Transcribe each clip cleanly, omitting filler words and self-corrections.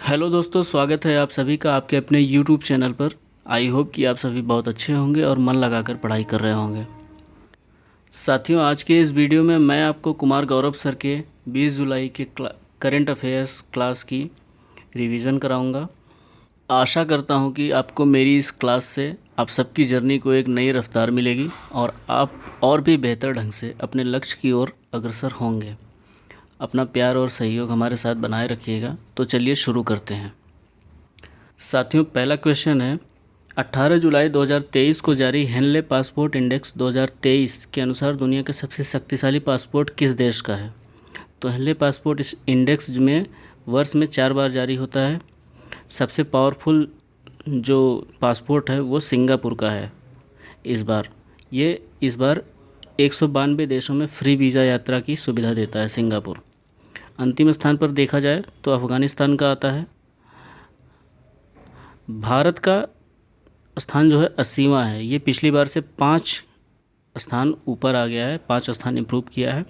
Hello दोस्तों, स्वागत है आप सभी का आपके अपने यूट्यूब चैनल पर। आई होप कि आप सभी बहुत अच्छे होंगे और मन लगाकर पढ़ाई कर रहे होंगे। साथियों, आज के इस वीडियो में मैं आपको कुमार गौरव सर के 20 जुलाई के करंट अफेयर्स क्लास की रिवीजन कराऊंगा। आशा करता हूं कि आपको मेरी इस क्लास से आप सबकी जर्नी को एक नई रफ्तार मिलेगी और आप और भी बेहतर ढंग से अपने लक्ष्य की ओर अग्रसर होंगे। अपना प्यार और सहयोग हमारे साथ बनाए रखिएगा। तो चलिए शुरू करते हैं। साथियों, पहला क्वेश्चन है, 18 जुलाई 2023 को जारी हेनले पासपोर्ट इंडेक्स 2023 के अनुसार दुनिया का सबसे शक्तिशाली पासपोर्ट किस देश का है? तो हेनले पासपोर्ट इस इंडेक्स में वर्ष में 4 बार जारी होता है। सबसे पावरफुल जो पासपोर्ट है वो सिंगापुर का है। इस बार 192 देशों में फ्री वीज़ा यात्रा की सुविधा देता है सिंगापुर। अंतिम स्थान पर देखा जाए तो अफ़गानिस्तान का आता है। भारत का स्थान जो है 80वां है। ये पिछली बार से 5 स्थान ऊपर आ गया है, 5 स्थान इम्प्रूव किया है।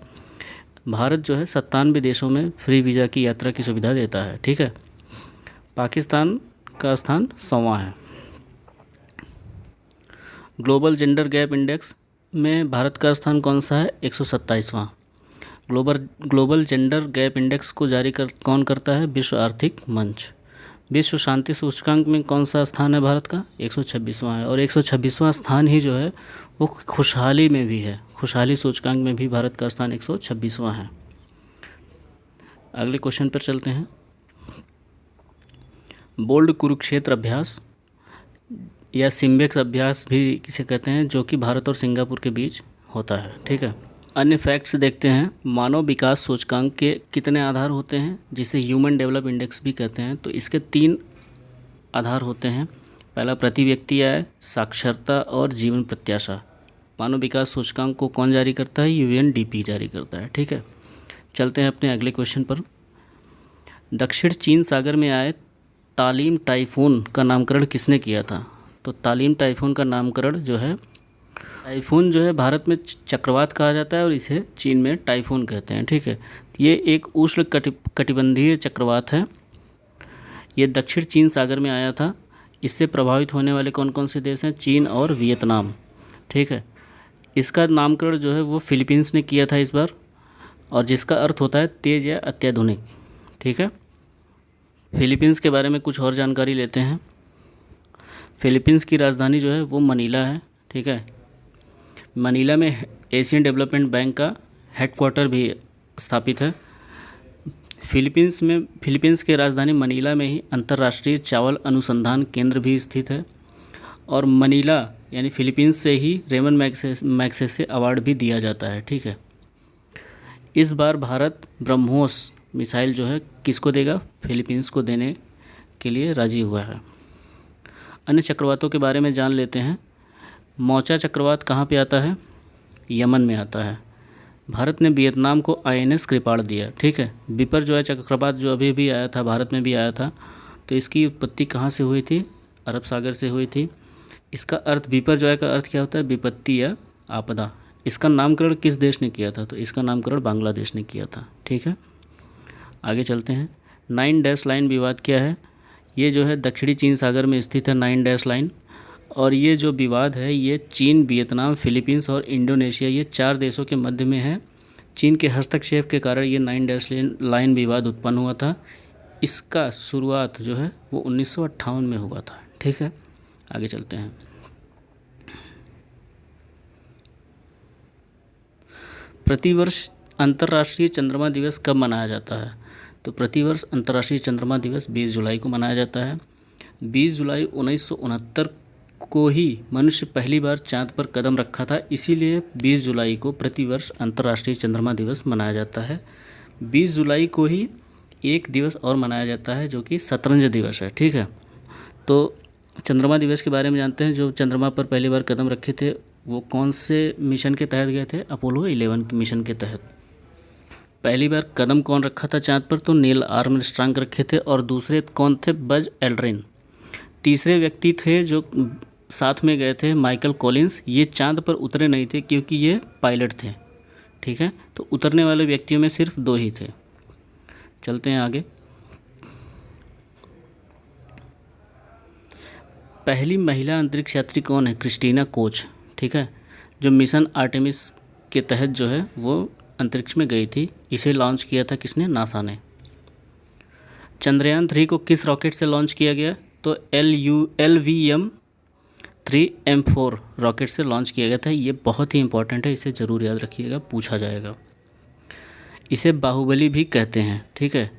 भारत जो है 97 देशों में फ्री वीज़ा की यात्रा की सुविधा देता है। ठीक है। पाकिस्तान का स्थान 100वां है। ग्लोबल जेंडर गैप इंडेक्स में भारत का स्थान कौन सा है? 127वां। ग्लोबल जेंडर गैप इंडेक्स को जारी कौन करता है? विश्व आर्थिक मंच। विश्व शांति सूचकांक में कौन सा स्थान है भारत का? 126वां है। और 126वां स्थान ही जो है वो खुशहाली में भी है। खुशहाली सूचकांक में भी भारत का स्थान 126वां है। अगले क्वेश्चन पर चलते हैं। बोल्ड कुरुक्षेत्र अभ्यास या सिम्बेक्स अभ्यास भी किसे कहते हैं, जो कि भारत और सिंगापुर के बीच होता है। ठीक है। अन्य फैक्ट्स देखते हैं। मानव विकास सूचकांक के कितने आधार होते हैं, जिसे ह्यूमन डेवलप इंडेक्स भी कहते हैं? तो इसके 3 आधार होते हैं। पहला प्रति व्यक्ति आय, साक्षरता और जीवन प्रत्याशा। मानव विकास सूचकांक को कौन जारी करता है? यूएनडीपी जारी करता है। ठीक है। चलते हैं अपने अगले क्वेश्चन पर। दक्षिण चीन सागर में आए तालीम टाइफून का नामकरण किसने किया था? तो तालीम टाइफून का नामकरण जो है, टाइफून जो है भारत में चक्रवात कहा जाता है और इसे चीन में टाइफून कहते हैं। ठीक है। ये एक उष्ण कटिबंधीय चक्रवात है। ये दक्षिण चीन सागर में आया था। इससे प्रभावित होने वाले कौन कौन से देश हैं? चीन और वियतनाम। ठीक है। इसका नामकरण जो है वो फिलीपींस ने किया था इस बार, और जिसका अर्थ होता है तेज या अत्याधुनिक। ठीक है। फिलीपींस के बारे में कुछ और जानकारी लेते हैं। फिलीपींस की राजधानी जो है वो मनीला है। ठीक है। मनीला में एशियन डेवलपमेंट बैंक का हेडक्वार्टर भी स्थापित है। फिलीपींस के राजधानी मनीला में ही अंतर्राष्ट्रीय चावल अनुसंधान केंद्र भी स्थित है। और मनीला यानी फिलीपींस से ही रेमन मैग्सेसे अवार्ड भी दिया जाता है। ठीक है। इस बार भारत ब्रह्मोस मिसाइल जो है किसको देगा? फिलीपींस को देने के लिए राजी हुआ है। अन्य चक्रवातों के बारे में जान लेते हैं। मोचा चक्रवात कहाँ पे आता है? यमन में आता है। भारत ने वियतनाम को आईएनएस कृपाण दिया। ठीक है। विपर जो है चक्रवात जो अभी भी आया था, भारत में भी आया था, तो इसकी उत्पत्ति कहाँ से हुई थी? अरब सागर से हुई थी। इसका अर्थ विपर जो है का अर्थ क्या होता है? विपत्ति या आपदा। इसका नामकरण किस देश ने किया था? तो इसका नामकरण बांग्लादेश ने किया था। ठीक है। आगे चलते हैं। 9 डैश लाइन विवाद क्या है? ये जो है दक्षिणी चीन सागर में स्थित है 9 डैश लाइन। और ये जो विवाद है ये चीन, वियतनाम, फिलीपींस और इंडोनेशिया, ये 4 देशों के मध्य में है। चीन के हस्तक्षेप के कारण ये 9 डैश लाइन विवाद उत्पन्न हुआ था। इसका शुरुआत जो है वो 1958 में हुआ था। ठीक है। आगे चलते हैं। प्रतिवर्ष अंतर्राष्ट्रीय चंद्रमा दिवस कब मनाया जाता है? तो प्रतिवर्ष अंतर्राष्ट्रीय चंद्रमा दिवस 20 जुलाई को मनाया जाता है। 20 जुलाई 1969 को ही मनुष्य पहली बार चांद पर कदम रखा था, इसीलिए 20 जुलाई को प्रतिवर्ष अंतर्राष्ट्रीय चंद्रमा दिवस मनाया जाता है। 20 जुलाई को ही एक दिवस और मनाया जाता है जो कि शतरंज दिवस है। ठीक है। तो चंद्रमा दिवस के बारे में जानते हैं। जो चंद्रमा पर पहली बार कदम रखे थे वो कौन से मिशन के तहत गए थे? अपोलो 11 के मिशन के तहत। पहली बार कदम कौन रखा था चांद पर? तो नील आर्मस्ट्रांग रखे थे। और दूसरे कौन थे? Buzz Aldrin. तीसरे व्यक्ति थे जो साथ में गए थे, माइकल कॉलिंस। ये चांद पर उतरे नहीं थे क्योंकि ये पायलट थे। ठीक है। तो उतरने वाले व्यक्तियों में सिर्फ 2 ही थे। चलते हैं आगे। पहली महिला अंतरिक्ष यात्री कौन है? क्रिस्टीना कोच, ठीक है, जो मिशन आर्टेमिस के तहत जो है वो अंतरिक्ष में गई थी। इसे लॉन्च किया था किसने? नासा ने। चंद्रयान 3 को किस रॉकेट से लॉन्च किया गया? तो LVM-3M4 रॉकेट से लॉन्च किया गया था। ये बहुत ही इंपॉर्टेंट है, इसे ज़रूर याद रखिएगा, पूछा जाएगा। इसे बाहुबली भी कहते हैं, ठीक है।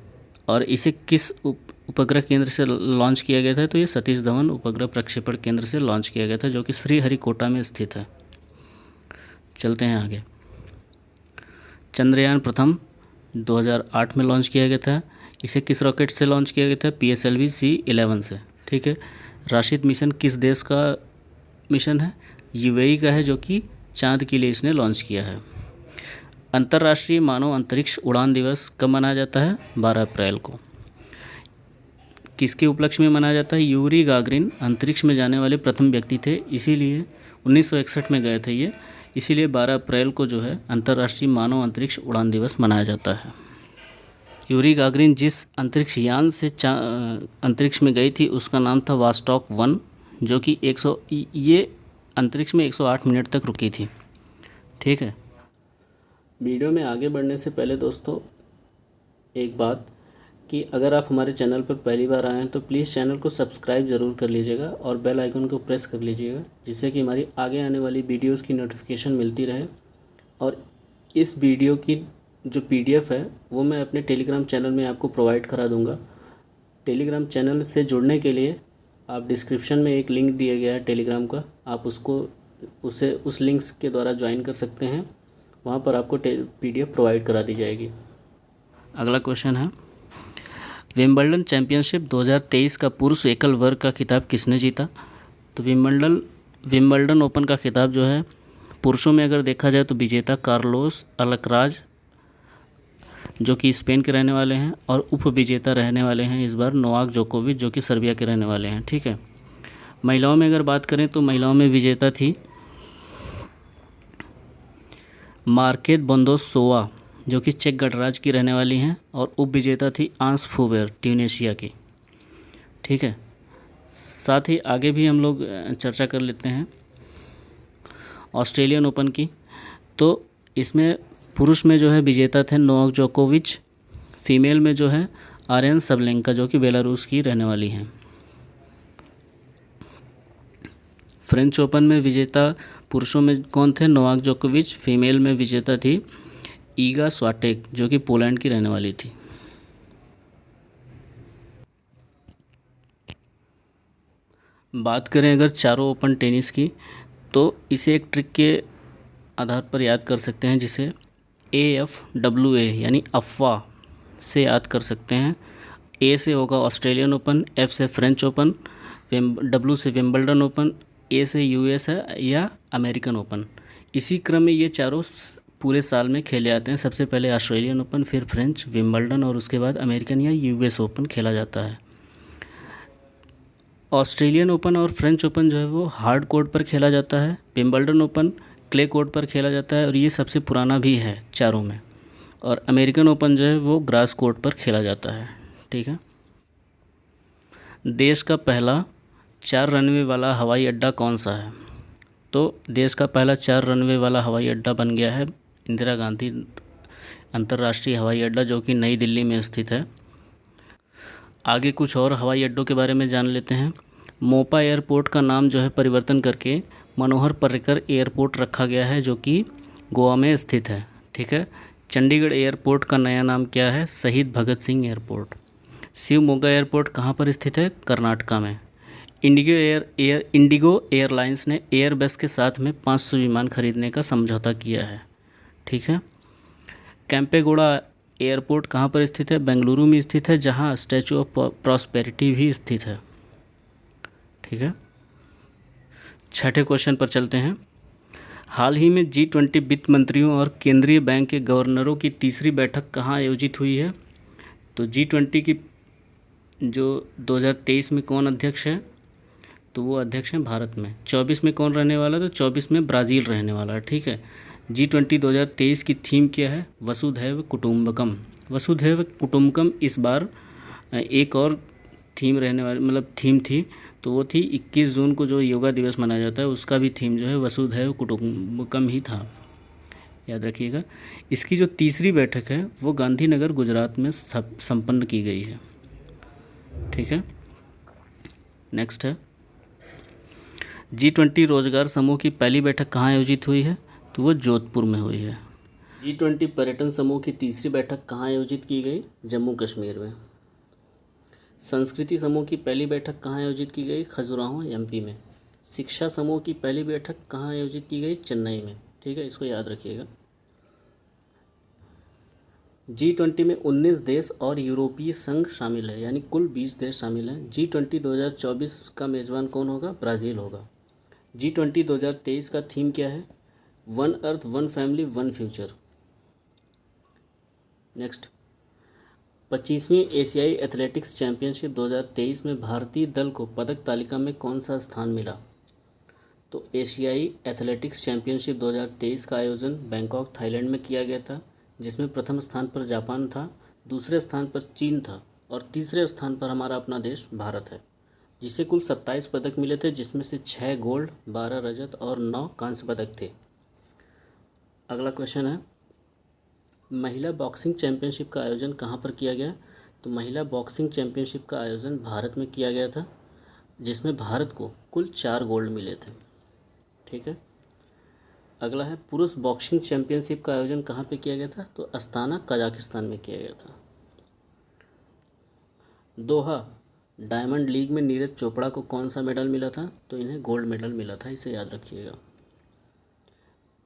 और इसे किस उपग्रह केंद्र से लॉन्च किया गया था? तो ये सतीश धवन उपग्रह प्रक्षेपण केंद्र से लॉन्च किया गया था, जो कि श्रीहरिकोटा में स्थित है। चलते हैं आगे। चंद्रयान प्रथम 2008 में लॉन्च किया गया था। इसे किस रॉकेट से लॉन्च किया गया था? PSLV-C11 से, ठीक है। राशिद मिशन किस देश का मिशन है? UAE का है, जो कि चांद के लिए इसने लॉन्च किया है। अंतर्राष्ट्रीय मानव अंतरिक्ष उड़ान दिवस कब मनाया जाता है? 12 अप्रैल को। किसके उपलक्ष्य में मनाया जाता है? यूरी गागरिन अंतरिक्ष में जाने वाले प्रथम व्यक्ति थे, इसीलिए 1961 में गए थे ये, इसीलिए 12 अप्रैल को जो है अंतर्राष्ट्रीय मानव अंतरिक्ष उड़ान दिवस मनाया जाता है। यूरी गागरिन जिस अंतरिक्ष यान से अंतरिक्ष में गई थी उसका नाम था वास्टॉक 1, जो कि ये अंतरिक्ष में 108 मिनट तक रुकी थी, ठीक है। वीडियो में आगे बढ़ने से पहले दोस्तों एक बात कि अगर आप हमारे चैनल पर पहली बार आए हैं तो प्लीज़ चैनल को सब्सक्राइब ज़रूर कर लीजिएगा और बेल आइकन को प्रेस कर लीजिएगा, जिससे कि हमारी आगे आने वाली वीडियोस की नोटिफिकेशन मिलती रहे। और इस वीडियो की जो PDF है वो मैं अपने टेलीग्राम चैनल में आपको प्रोवाइड करा दूँगा। टेलीग्राम चैनल से जुड़ने के लिए आप डिस्क्रिप्शन में एक लिंक दिया गया है टेलीग्राम का, आप उस लिंक्स के द्वारा ज्वाइन कर सकते हैं। वहाँ पर आपको PDF प्रोवाइड करा दी जाएगी। अगला क्वेश्चन है, विंबलडन चैंपियनशिप 2023 का पुरुष एकल वर्ग का खिताब किसने जीता? तो विंबलडन ओपन का खिताब जो है पुरुषों में अगर देखा जाए तो विजेता कार्लोस अलकराज, जो कि स्पेन के रहने वाले हैं, और उपविजेता रहने वाले हैं इस बार नोवाक जोकोविच, जो कि सर्बिया के रहने वाले हैं, ठीक है। महिलाओं में अगर बात करें तो महिलाओं में विजेता थी मार्केत बोंदोसोवा, जो कि चेक गणराज्य की रहने वाली हैं, और उपविजेता थी आंस फूबेर, ट्यूनेशिया की, ठीक है। साथ ही आगे भी हम लोग चर्चा कर लेते हैं ऑस्ट्रेलियन ओपन की। तो इसमें पुरुष में जो है विजेता थे नोवाक जोकोविच, फीमेल में जो है आर्यन सबलेंका, जो कि बेलारूस की रहने वाली हैं। फ्रेंच ओपन में विजेता पुरुषों में कौन थे? नोवाक जोकोविच। फीमेल में विजेता थी ईगा स्वाटेक, जो कि पोलैंड की रहने वाली थी। बात करें अगर चारों ओपन टेनिस की तो इसे एक ट्रिक के आधार पर याद कर सकते हैं, जिसे AFWA यानी अफ़वाह से याद कर सकते हैं। A से होगा ऑस्ट्रेलियन ओपन, F से फ्रेंच ओपन, W से विंबलडन ओपन, A से US है या अमेरिकन ओपन। इसी क्रम में ये चारों पूरे साल में खेले जाते हैं। सबसे पहले ऑस्ट्रेलियन ओपन, फिर फ्रेंच, विंबलडन, और उसके बाद अमेरिकन या US ओपन खेला जाता है। ऑस्ट्रेलियन ओपन और फ्रेंच ओपन जो है वो हार्ड कोर्ट पर खेला जाता है। विंबलडन ओपन क्ले कोर्ट पर खेला जाता है और ये सबसे पुराना भी है चारों में। और अमेरिकन ओपन जो है वो ग्रास कोर्ट पर खेला जाता है, ठीक है। देश का पहला 4 रनवे वाला हवाई अड्डा कौन सा है? तो देश का पहला 4 रनवे वाला हवाई अड्डा बन गया है इंदिरा गांधी अंतर्राष्ट्रीय हवाई अड्डा, जो कि नई दिल्ली में स्थित है। आगे कुछ और हवाई अड्डों के बारे में जान लेते हैं। मोपा एयरपोर्ट का नाम जो है परिवर्तन करके मनोहर पर्रिकर एयरपोर्ट रखा गया है, जो कि गोवा में स्थित है, ठीक है। चंडीगढ़ एयरपोर्ट का नया नाम क्या है? शहीद भगत सिंह एयरपोर्ट। शिवमोगा एयरपोर्ट कहाँ पर स्थित है? कर्नाटका में। इंडिगो एयरलाइंस ने एयरबस के साथ में 500 विमान खरीदने का समझौता किया है, ठीक है। कैंपेगौड़ा एयरपोर्ट कहाँ पर स्थित है? बेंगलुरु में स्थित है, जहाँ स्टैचू ऑफ प्रॉस्पेरिटी भी स्थित है, ठीक है। छठे क्वेश्चन पर चलते हैं। हाल ही में G20 वित्त मंत्रियों और केंद्रीय बैंक के गवर्नरों की तीसरी बैठक कहाँ आयोजित हुई है? तो G20 की जो 2023 में कौन अध्यक्ष है? तो वो अध्यक्ष हैं भारत में। 24 में कौन रहने वाला? तो 24 में ब्राज़ील रहने वाला है, ठीक है। G20 2023 की थीम क्या है? वसुधैव कुटुंबकम। वसुधैव कुटुंबकम इस बार एक और थीम रहने वाली, मतलब थीम थी, तो वो थी 21 जून को जो योगा दिवस मनाया जाता है उसका भी थीम जो है वसुधैव कुटुंबकम ही था, याद रखिएगा। इसकी जो तीसरी बैठक है वो गांधीनगर गुजरात में संपन्न की गई है, ठीक है। नेक्स्ट है G20 रोजगार समूह की पहली बैठक कहाँ आयोजित हुई है, तो वो जोधपुर में हुई है। G20 पर्यटन समूह की तीसरी बैठक कहाँ आयोजित की गई, जम्मू कश्मीर में। संस्कृति समूह की पहली बैठक कहाँ आयोजित की गई, खजुराहो MP में। शिक्षा समूह की पहली बैठक कहाँ आयोजित की गई, चेन्नई में, ठीक है, इसको याद रखिएगा। G20 में 19 देश और यूरोपीय संघ शामिल है, यानी कुल 20 देश शामिल हैं। G20 2024 का मेज़बान कौन होगा, ब्राज़ील होगा। G20 2023 का थीम क्या है, one earth one family one future. Next 25वीं एशियाई एथलेटिक्स चैंपियनशिप 2023 में भारतीय दल को पदक तालिका में कौन सा स्थान मिला, तो एशियाई एथलेटिक्स चैंपियनशिप 2023 का आयोजन बैंकॉक थाईलैंड में किया गया था, जिसमें प्रथम स्थान पर जापान था, दूसरे स्थान पर चीन था और तीसरे स्थान पर हमारा अपना देश भारत है, जिसे कुल 27 पदक मिले थे, जिसमें से 6 गोल्ड, 12 रजत और 9 कांस्य पदक थे। अगला क्वेश्चन है महिला बॉक्सिंग चैंपियनशिप का आयोजन कहाँ पर किया गया, तो महिला बॉक्सिंग चैंपियनशिप का आयोजन भारत में किया गया था, जिसमें भारत को कुल 4 गोल्ड मिले थे, ठीक है। अगला है पुरुष बॉक्सिंग चैंपियनशिप का आयोजन कहाँ पे किया गया था, तो अस्ताना कजाकिस्तान में किया गया था। दोहा डायमंड लीग में नीरज चोपड़ा को कौन सा मेडल मिला था, तो इन्हें गोल्ड मेडल मिला था, इसे याद रखिएगा।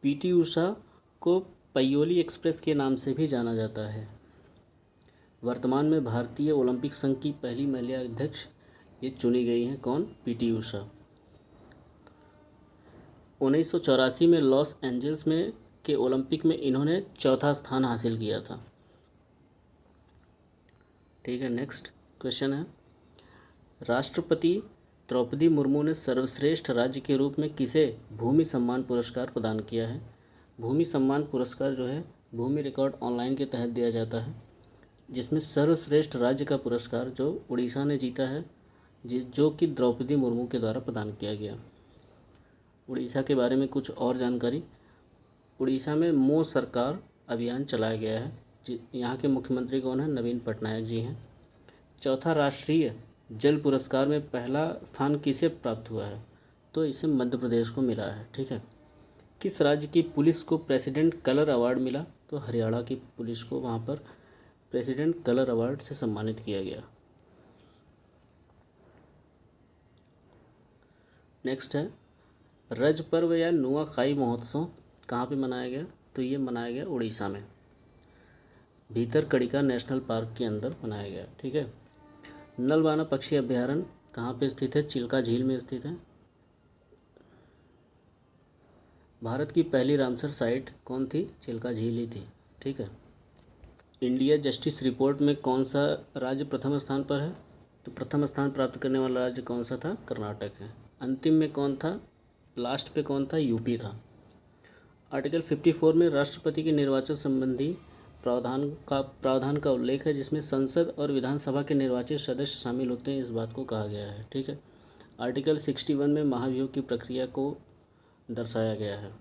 PT उषा को पयोली एक्सप्रेस के नाम से भी जाना जाता है। वर्तमान में भारतीय ओलंपिक संघ की पहली महिला अध्यक्ष ये चुनी गई हैं, कौन, PT उषा। 1984 में लॉस एंजल्स में के ओलंपिक में इन्होंने चौथा स्थान हासिल किया था, ठीक है। नेक्स्ट क्वेश्चन है राष्ट्रपति द्रौपदी मुर्मू ने सर्वश्रेष्ठ राज्य के रूप में किसे भूमि सम्मान पुरस्कार प्रदान किया है। भूमि सम्मान पुरस्कार जो है भूमि रिकॉर्ड ऑनलाइन के तहत दिया जाता है, जिसमें सर्वश्रेष्ठ राज्य का पुरस्कार जो उड़ीसा ने जीता है, जो कि द्रौपदी मुर्मू के द्वारा प्रदान किया गया। उड़ीसा के बारे में कुछ और जानकारी, उड़ीसा में मो सरकार अभियान चलाया गया है, यहाँ के मुख्यमंत्री कौन है, नवीन पटनायक जी हैं। चौथा राष्ट्रीय जल पुरस्कार में पहला स्थान किसे प्राप्त हुआ है, तो इसे मध्य प्रदेश को मिला है, ठीक है। किस राज्य की पुलिस को प्रेसिडेंट कलर अवार्ड मिला, तो हरियाणा की पुलिस को वहाँ पर प्रेसिडेंट कलर अवार्ड से सम्मानित किया गया। नेक्स्ट है रज पर्व या नुआखाई महोत्सव कहाँ पे मनाया गया, तो ये मनाया गया उड़ीसा में, भीतरकनिका नेशनल पार्क के अंदर मनाया गया, ठीक है। नलबाना पक्षी अभ्यारण्य कहाँ पे स्थित है, चिल्का झील में स्थित है। भारत की पहली रामसर साइट कौन थी, चिल्का झील ही थी, ठीक है। इंडिया जस्टिस रिपोर्ट में कौन सा राज्य प्रथम स्थान पर है, तो प्रथम स्थान प्राप्त करने वाला राज्य कौन सा था, कर्नाटक है। अंतिम में कौन था, लास्ट पे कौन था, यूपी था। आर्टिकल 54 में राष्ट्रपति के निर्वाचन संबंधी प्रावधान का उल्लेख है, जिसमें संसद और विधानसभा के निर्वाचित सदस्य शामिल होते हैं, इस बात को कहा गया है, ठीक है। आर्टिकल 61 में महाभियोग की प्रक्रिया को दर्शाया गया है।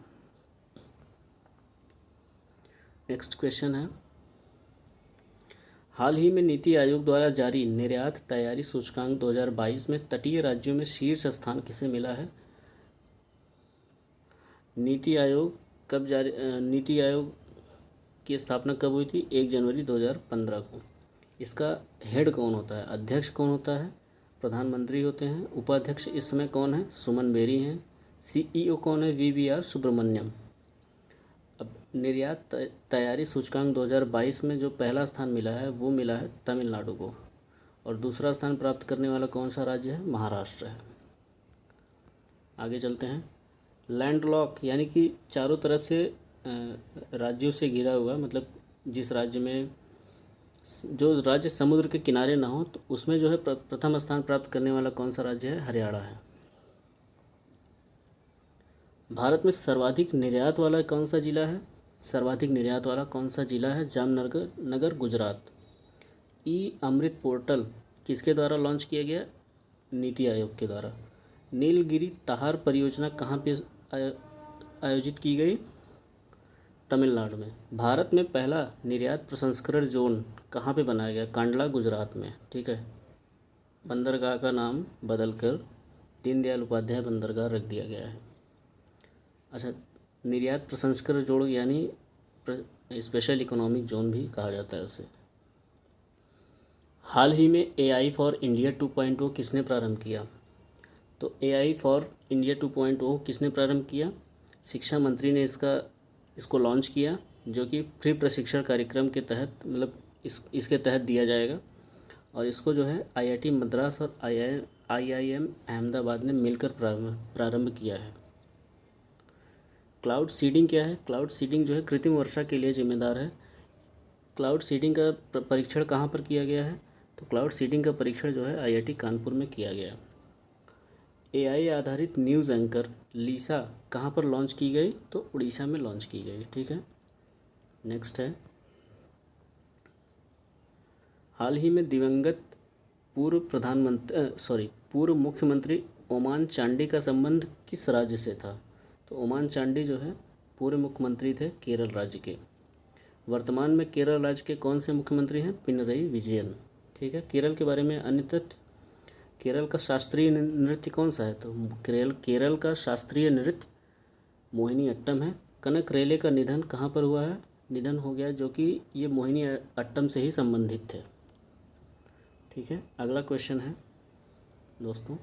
नेक्स्ट क्वेश्चन है हाल ही में नीति आयोग द्वारा जारी निर्यात तैयारी सूचकांक 2022 में तटीय राज्यों में शीर्ष स्थान किसे मिला है। नीति आयोग की स्थापना कब हुई थी, 1 जनवरी 2015 को। इसका हेड कौन होता है, अध्यक्ष कौन होता है, प्रधानमंत्री होते हैं। उपाध्यक्ष इस समय कौन है, सुमन बेरी हैं। CEO कौन है, VVR सुब्रमण्यम। अब निर्यात तैयारी सूचकांक 2022 में जो पहला स्थान मिला है वो मिला है तमिलनाडु को, और दूसरा स्थान प्राप्त करने वाला कौन सा राज्य है, महाराष्ट्र है। आगे चलते हैं लैंडलॉक यानी कि चारों तरफ से राज्यों से घिरा हुआ, मतलब जिस राज्य में जो राज्य समुद्र के किनारे ना हो, तो उसमें जो है प्रथम स्थान प्राप्त करने वाला कौन सा राज्य है, हरियाणा है। भारत में सर्वाधिक निर्यात वाला कौन सा जिला है, सर्वाधिक निर्यात वाला कौन सा जिला है, जामनगर गुजरात। अमृत पोर्टल किसके द्वारा लॉन्च किया गया, नीति आयोग के द्वारा। नीलगिरी तार परियोजना कहाँ पे आयोजित की गई? तमिलनाडु में। भारत में पहला निर्यात प्रसंस्करण जोन कहाँ पे बनाया गया? कांडला, गुजरात में। ठीक है। बंदरगाह का नाम बदलकर दीनदयाल उपाध्याय बंदरगाह रख दिया गया है। अच्छा, निर्यात प्रसंस्करण जोन यानी स्पेशल इकोनॉमिक जोन भी कहा जाता है उसे। हाल ही में AI फॉर इंडिया 2.0 किसने प्रारंभ किया? तो AI फॉर इंडिया 2.0 किसने प्रारंभ किया? शिक्षा मंत्री ने इसको लॉन्च किया, जो कि फ्री प्रशिक्षण कार्यक्रम के तहत, मतलब इसके तहत दिया जाएगा। और इसको जो है IIT मद्रास और IIM अहमदाबाद ने मिलकर प्रारंभ किया है। क्लाउड सीडिंग क्या है? क्लाउड सीडिंग जो है कृत्रिम वर्षा के लिए जिम्मेदार है। क्लाउड सीडिंग का परीक्षण कहाँ पर किया गया है? तो क्लाउड सीडिंग का परीक्षण जो है IIT कानपुर में किया गया। AI आधारित न्यूज़ एंकर लीसा कहाँ पर लॉन्च की गई? तो उड़ीसा में लॉन्च की गई। ठीक है। नेक्स्ट है, हाल ही में दिवंगत पूर्व मुख्यमंत्री ओमान चांडी का संबंध किस राज्य से था? तो ओमान चांडी जो है पूर्व मुख्यमंत्री थे केरल राज्य के। वर्तमान में केरल राज्य के कौन से मुख्यमंत्री हैं? पिनरई विजयन। ठीक है। केरल के बारे में अन्य तथ्य, केरल का शास्त्रीय नृत्य कौन सा है? तो केरल का शास्त्रीय नृत्य मोहिनी अट्टम है। कनक रेले का निधन कहाँ पर हुआ है? निधन हो गया, जो कि ये मोहिनी अट्टम से ही संबंधित थे। ठीक है। अगला क्वेश्चन है दोस्तों,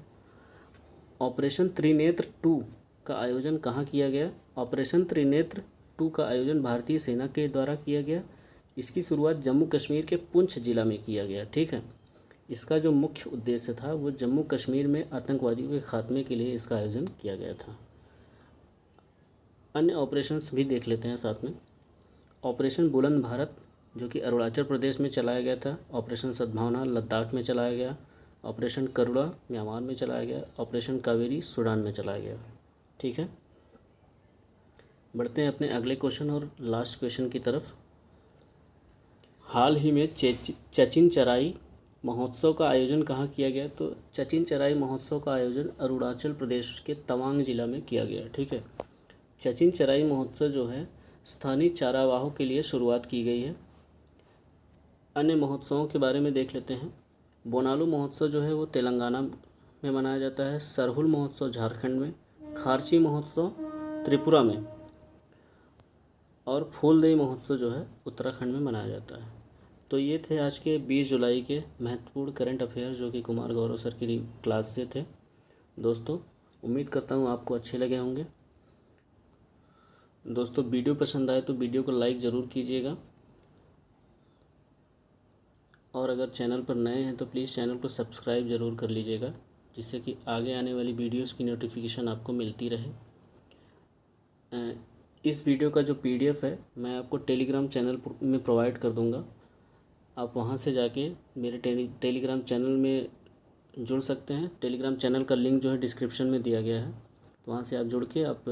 ऑपरेशन त्रिनेत्र 2 का आयोजन कहाँ किया गया? ऑपरेशन त्रिनेत्र 2 का आयोजन भारतीय सेना के द्वारा किया गया। इसकी शुरुआत जम्मू कश्मीर के पुंछ जिला में किया गया। ठीक है। इसका जो मुख्य उद्देश्य था वो जम्मू कश्मीर में आतंकवादियों के खात्मे के लिए इसका आयोजन किया गया था। अन्य ऑपरेशंस भी देख लेते हैं साथ में। ऑपरेशन बुलंद भारत, जो कि अरुणाचल प्रदेश में चलाया गया था। ऑपरेशन सद्भावना लद्दाख में चलाया गया। ऑपरेशन करुणा म्यांमार में चलाया गया। ऑपरेशन कावेरी सूडान में चलाया गया। ठीक है। बढ़ते हैं अपने अगले क्वेश्चन और लास्ट क्वेश्चन की तरफ। हाल ही में चचिन चराई महोत्सव का आयोजन कहाँ किया गया? तो चचिन चराई महोत्सव का आयोजन अरुणाचल प्रदेश के तवांग जिला में किया गया। ठीक है। चचिन चराई महोत्सव जो है स्थानीय चारावाहों के लिए शुरुआत की गई है। अन्य महोत्सवों के बारे में देख लेते हैं। बोनालू महोत्सव जो है वो तेलंगाना में मनाया जाता है। सरहुल महोत्सव झारखंड में। खारची महोत्सव त्रिपुरा में। और फूलदेई महोत्सव जो है उत्तराखंड में मनाया जाता है। तो ये थे आज के 20 जुलाई के महत्वपूर्ण करंट अफेयर, जो कि कुमार गौरव सर की क्लास से थे। दोस्तों, उम्मीद करता हूँ आपको अच्छे लगे होंगे। दोस्तों, वीडियो पसंद आए तो वीडियो को लाइक ज़रूर कीजिएगा, और अगर चैनल पर नए हैं तो प्लीज़ चैनल को सब्सक्राइब ज़रूर कर लीजिएगा, जिससे कि आगे आने वाली वीडियोस की नोटिफिकेशन आपको मिलती रहे। इस वीडियो का जो PDF है मैं आपको टेलीग्राम चैनल में प्रोवाइड कर दूंगा। आप वहां से जाके मेरे टेलीग्राम चैनल में जुड़ सकते हैं। टेलीग्राम चैनल का लिंक जो है डिस्क्रिप्शन में दिया गया है, तो वहाँ से आप जुड़ के आप